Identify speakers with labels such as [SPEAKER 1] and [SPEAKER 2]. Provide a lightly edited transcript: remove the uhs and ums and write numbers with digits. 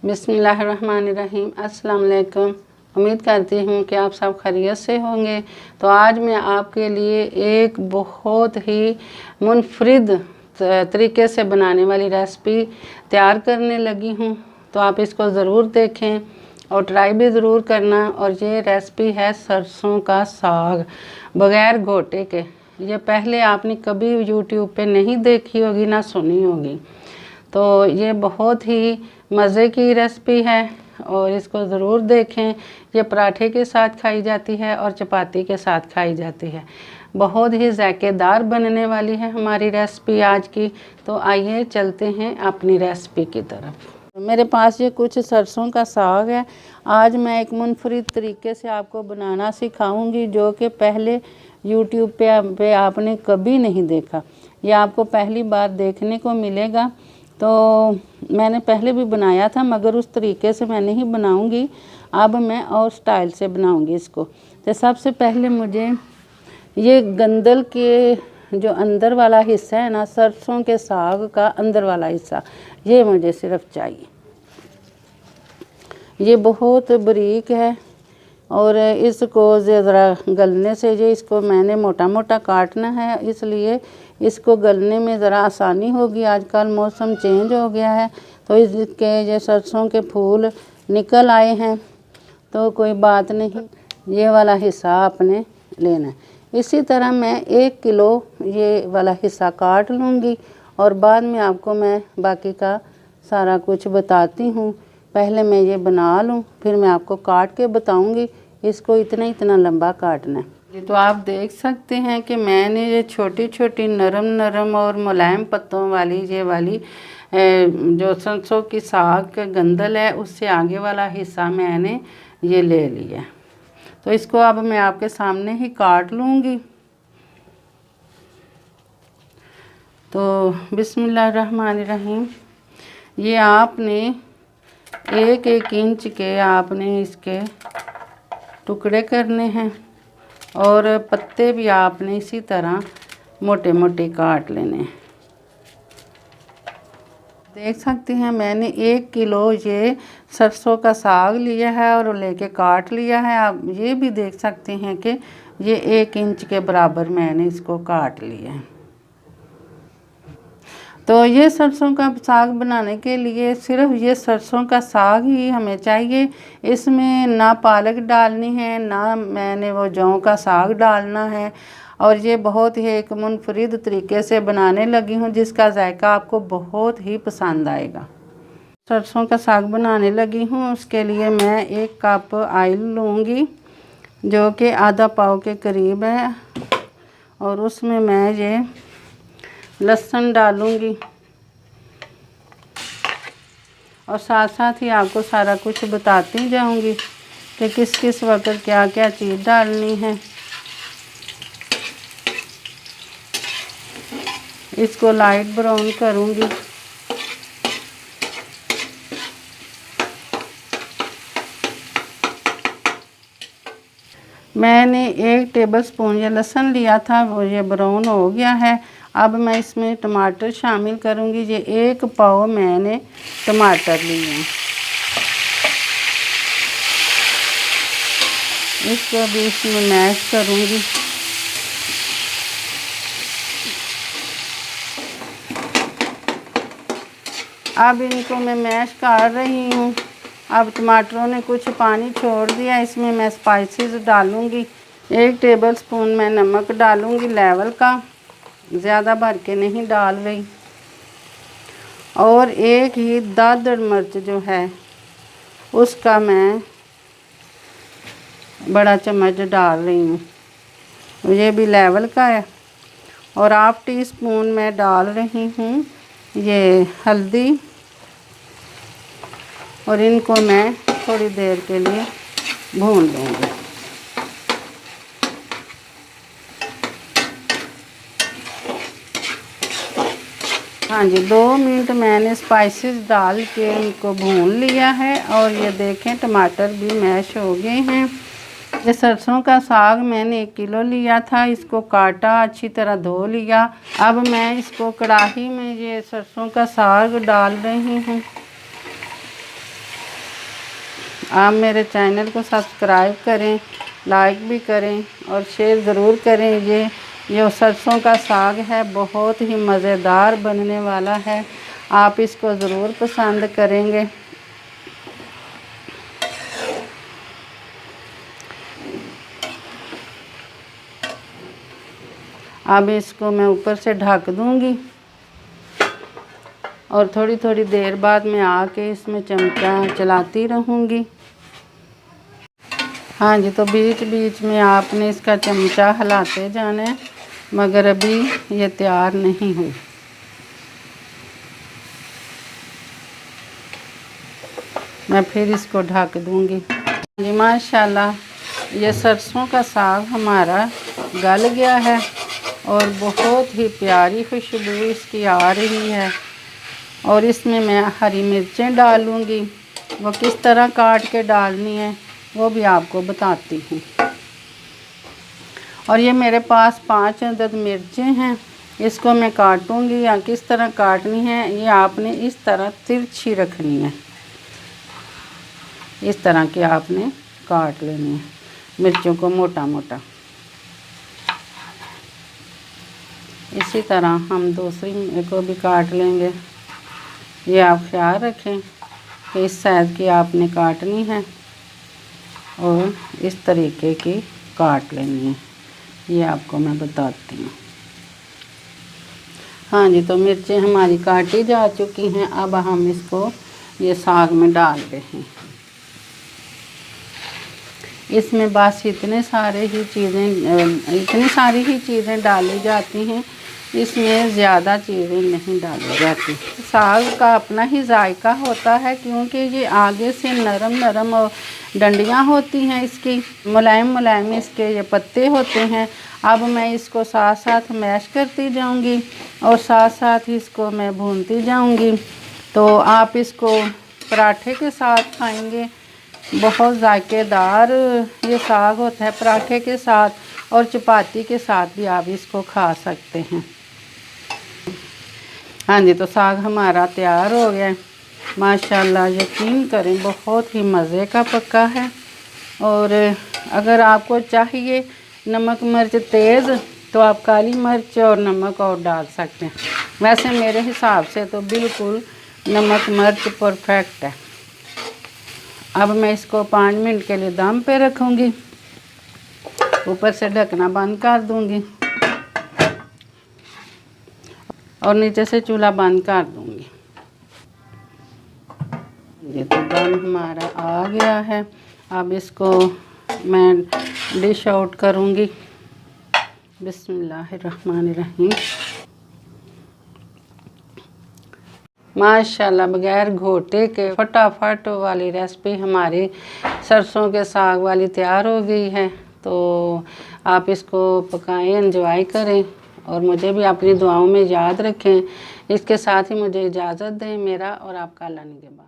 [SPEAKER 1] बिस्मिल्लाहिर्रहमानिर्रहीम। अस्सलाम वालेकुम। उम्मीद करती हूँ कि आप सब खैरियत से होंगे। तो आज मैं आपके लिए एक बहुत ही मुनफरिद तरीके से बनाने वाली रेसिपी तैयार करने लगी हूँ। तो आप इसको ज़रूर देखें और ट्राई भी ज़रूर करना। और ये रेसिपी है सरसों का साग बग़ैर घोटे के। ये पहले आपने कभी यूट्यूब पे नहीं देखी होगी ना सुनी होगी। तो ये बहुत ही मज़े की रेसिपी है और इसको ज़रूर देखें। ये पराठे के साथ खाई जाती है और चपाती के साथ खाई जाती है। बहुत ही ज़ायकेदार बनने वाली है हमारी रेसिपी आज की। तो आइए चलते हैं अपनी रेसिपी की तरफ। मेरे पास ये कुछ सरसों का साग है। आज मैं एक मुनफरिद तरीके से आपको बनाना सिखाऊंगी जो कि पहले यूट्यूब पे आपने कभी नहीं देखा। ये आपको पहली बार देखने को मिलेगा। तो मैंने पहले भी बनाया था मगर उस तरीके से मैं नहीं बनाऊंगी। अब मैं और स्टाइल से बनाऊंगी इसको। तो सबसे पहले मुझे ये गंदल के जो अंदर वाला हिस्सा है ना, सरसों के साग का अंदर वाला हिस्सा, ये मुझे सिर्फ चाहिए। ये बहुत बारीक है और इसको ज़रा गलने से ये इसको मैंने मोटा मोटा काटना है, इसलिए इसको गलने में ज़रा आसानी होगी। आजकल मौसम चेंज हो गया है तो इसके ये सरसों के फूल निकल आए हैं, तो कोई बात नहीं, ये वाला हिस्सा आपने लेना है। इसी तरह मैं 1 किलो ये वाला हिस्सा काट लूँगी और बाद में आपको मैं बाकी का सारा कुछ बताती हूँ। पहले मैं ये बना लूँ फिर मैं आपको काट के बताऊँगी इसको इतना लंबा काटना है। तो आप देख सकते हैं कि मैंने ये छोटी छोटी नरम और मुलायम पत्तों वाली ये वाली जो सरसों की साग का गंदल है उससे आगे वाला हिस्सा मैंने ये ले लिया। तो इसको अब मैं आपके सामने ही काट लूँगी। तो बिस्मिल्लाहिर्रहमानिर्रहीम। ये आपने 1-1 इंच के आपने इसके टुकड़े करने हैं और पत्ते भी आपने इसी तरह मोटे मोटे काट लेने हैं। देख सकते हैं मैंने 1 किलो ये सरसों का साग लिया है और लेके काट लिया है। आप ये भी देख सकते हैं कि ये 1 इंच के बराबर मैंने इसको काट लिया है। तो ये सरसों का साग बनाने के लिए सिर्फ ये सरसों का साग ही हमें चाहिए। इसमें ना पालक डालनी है ना मैंने वो जौ का साग डालना है। और ये बहुत ही एक मुनफरिद तरीके से बनाने लगी हूँ जिसका जायका आपको बहुत ही पसंद आएगा। सरसों का साग बनाने लगी हूँ, उसके लिए मैं 1 कप ऑयल लूँगी जो कि आधा पाव के करीब है और उसमें मैं ये लहसुन डालूँगी और साथ साथ ही आपको सारा कुछ बताती जाऊँगी कि किस किस वक्त क्या क्या चीज़ डालनी है। इसको लाइट ब्राउन करूँगी। मैंने 1 टेबलस्पून ये लहसुन लिया था, वो ये ब्राउन हो गया है। अब मैं इसमें टमाटर शामिल करूँगी। ये 1 पाव मैंने टमाटर लिए हैं। इसको भी इसमें मैश करूँगी। अब इनको मैं मैश कर रही हूँ। अब टमाटरों ने कुछ पानी छोड़ दिया, इसमें मैं स्पाइसेस डालूँगी। 1 टेबलस्पून मैं नमक डालूँगी लेवल का, ज़्यादा भर के नहीं डाल रही। और 1 ही दादड़ मिर्च जो है उसका मैं बड़ा चम्मच डाल रही हूँ, ये भी लेवल का है। और ½ टीस्पून मैं डाल रही हूँ ये हल्दी और इनको मैं थोड़ी देर के लिए भून लूँगी। हाँ जी, 2 मिनट मैंने स्पाइसेस डाल के इनको भून लिया है और ये देखें टमाटर भी मैश हो गए हैं। ये सरसों का साग मैंने 1 किलो लिया था, इसको काटा, अच्छी तरह धो लिया। अब मैं इसको कढ़ाई में ये सरसों का साग डाल रही हूँ। आप मेरे चैनल को सब्सक्राइब करें, लाइक भी करें और शेयर ज़रूर करें। ये सरसों का साग है, बहुत ही मज़ेदार बनने वाला है, आप इसको ज़रूर पसंद करेंगे। अब इसको मैं ऊपर से ढक दूंगी और थोड़ी थोड़ी देर बाद मैं आके इसमें चमचा चलाती रहूँगी। हाँ जी, तो बीच बीच में आपने इसका चमचा हिलाते जाना है, मगर अभी ये तैयार नहीं हुई। मैं फिर इसको ढक दूंगी। जी माशाल्लाह ये सरसों का साग हमारा गल गया है और बहुत ही प्यारी खुशबू इसकी आ रही है। और इसमें मैं हरी मिर्चें डालूँगी, वो किस तरह काट के डालनी है वो भी आपको बताती हूँ। और ये मेरे पास 5 अदद मिर्चें हैं, इसको मैं काटूँगी। या किस तरह काटनी है, ये आपने इस तरह तिरछी रखनी है, इस तरह की आपने काट लेनी है मिर्चों को मोटा मोटा। इसी तरह हम दूसरी को भी काट लेंगे। ये आप ख्याल रखें कि इस साइज़ की आपने काटनी है और इस तरीके की काट लेनी है, ये आपको मैं बताती हूँ। हाँ जी, तो मिर्चें हमारी काटी जा चुकी हैं। अब हम इसको ये साग में डाल रहे हैं। इसमें बस इतनी सारी ही चीज़ें डाली जाती हैं, इसमें ज़्यादा चीज़ें नहीं डाली जाती। साग का अपना ही जायका होता है, क्योंकि ये आगे से नरम नरम और डंडियाँ होती हैं, इसकी मुलायम मुलायम इसके ये पत्ते होते हैं। अब मैं इसको साथ साथ मैश करती जाऊंगी और साथ साथ इसको मैं भूनती जाऊंगी। तो आप इसको पराठे के साथ खाएंगे, बहुत जायकेदार ये साग होता है। पराठे के साथ और चपाती के साथ भी आप इसको खा सकते हैं। हाँ जी, तो साग हमारा तैयार हो गया है माशाल्लाह। यकीन करें बहुत ही मज़े का पका है। और अगर आपको चाहिए नमक मिर्च तेज़ तो आप काली मिर्च और नमक और डाल सकते हैं। वैसे मेरे हिसाब से तो बिल्कुल नमक मिर्च परफेक्ट है। अब मैं इसको 5 मिनट के लिए दम पे रखूँगी, ऊपर से ढकना बंद कर दूँगी और नीचे से चूल्हा बंद कर दूँगी। ये तो दम हमारा आ गया है। अब इसको मैं डिश आउट करूँगी। बिस्मिल्लाहिर्रहमानिर्रहीम। माशाल्लाह बगैर घोटे के फटाफट वाली रेसिपी हमारी सरसों के साग वाली तैयार हो गई है। तो आप इसको पकाएं, एंजॉय करें और मुझे भी अपनी दुआओं में याद रखें। इसके साथ ही मुझे इजाज़त दें। मेरा और आपका अल्लाह निगहबान।